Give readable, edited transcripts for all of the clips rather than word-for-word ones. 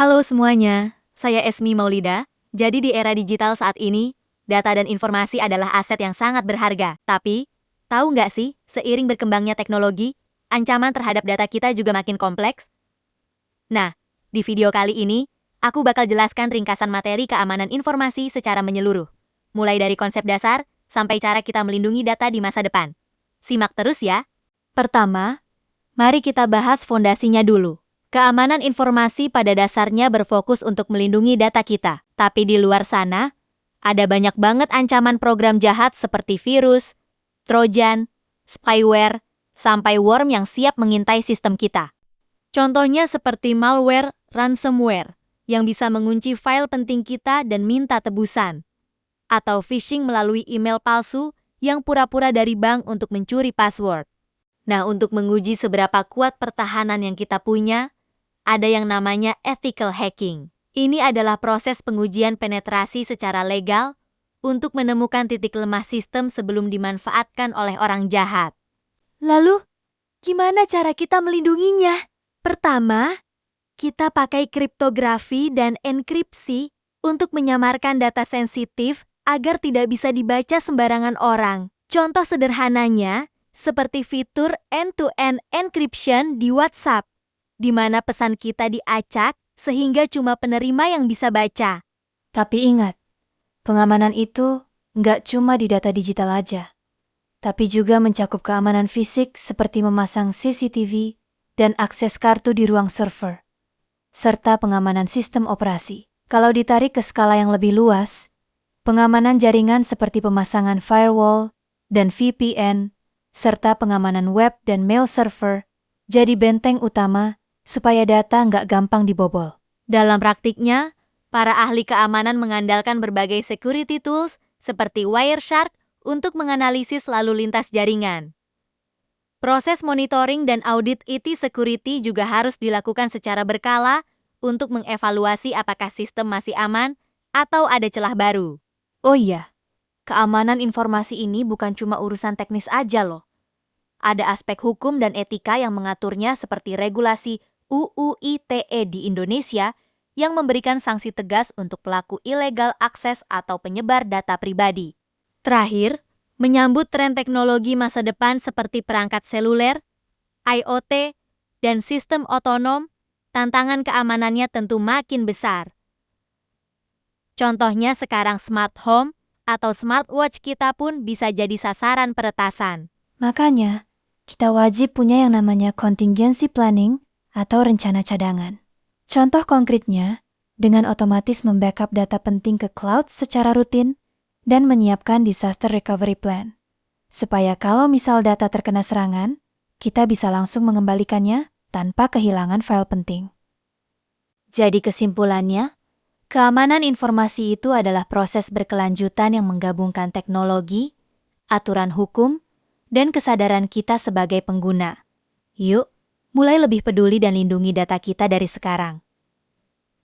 Halo semuanya, saya Esmi Maulida. Jadi di era digital saat ini, data dan informasi adalah aset yang sangat berharga. Tapi, tahu nggak sih, seiring berkembangnya teknologi, ancaman terhadap data kita juga makin kompleks? Nah, di video kali ini, aku bakal jelaskan ringkasan materi keamanan informasi secara menyeluruh. Mulai dari konsep dasar, sampai cara kita melindungi data di masa depan. Simak terus ya. Pertama, mari kita bahas fondasinya dulu. Keamanan informasi pada dasarnya berfokus untuk melindungi data kita. Tapi di luar sana, ada banyak banget ancaman program jahat seperti virus, trojan, spyware, sampai worm yang siap mengintai sistem kita. Contohnya seperti malware, ransomware, yang bisa mengunci file penting kita dan minta tebusan. Atau phishing melalui email palsu yang pura-pura dari bank untuk mencuri password. Nah, untuk menguji seberapa kuat pertahanan yang kita punya, ada yang namanya ethical hacking. Ini adalah proses pengujian penetrasi secara legal untuk menemukan titik lemah sistem sebelum dimanfaatkan oleh orang jahat. Lalu, gimana cara kita melindunginya? Pertama, kita pakai kriptografi dan enkripsi untuk menyamarkan data sensitif agar tidak bisa dibaca sembarangan orang. Contoh sederhananya, seperti fitur end-to-end encryption di WhatsApp, di mana pesan kita diacak sehingga cuma penerima yang bisa baca. Tapi ingat, pengamanan itu nggak cuma di data digital aja, tapi juga mencakup keamanan fisik seperti memasang CCTV dan akses kartu di ruang server, serta pengamanan sistem operasi. Kalau ditarik ke skala yang lebih luas, pengamanan jaringan seperti pemasangan firewall dan VPN, serta pengamanan web dan mail server, jadi benteng utama supaya data nggak gampang dibobol. Dalam praktiknya, para ahli keamanan mengandalkan berbagai security tools seperti Wireshark untuk menganalisis lalu lintas jaringan. Proses monitoring dan audit IT security juga harus dilakukan secara berkala untuk mengevaluasi apakah sistem masih aman atau ada celah baru. Oh iya, keamanan informasi ini bukan cuma urusan teknis aja loh. Ada aspek hukum dan etika yang mengaturnya seperti regulasi UU ITE di Indonesia yang memberikan sanksi tegas untuk pelaku ilegal akses atau penyebar data pribadi. Terakhir, menyambut tren teknologi masa depan seperti perangkat seluler, IoT, dan sistem otonom, tantangan keamanannya tentu makin besar. Contohnya sekarang smart home atau smartwatch kita pun bisa jadi sasaran peretasan. Makanya, kita wajib punya yang namanya contingency planning atau rencana cadangan. Contoh konkretnya, dengan otomatis membackup data penting ke cloud secara rutin dan menyiapkan disaster recovery plan. Supaya kalau misal data terkena serangan, kita bisa langsung mengembalikannya tanpa kehilangan file penting. Jadi kesimpulannya, keamanan informasi itu adalah proses berkelanjutan yang menggabungkan teknologi, aturan hukum, dan kesadaran kita sebagai pengguna. Yuk, mulai lebih peduli dan lindungi data kita dari sekarang.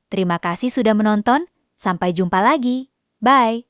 Terima kasih sudah menonton, sampai jumpa lagi. Bye!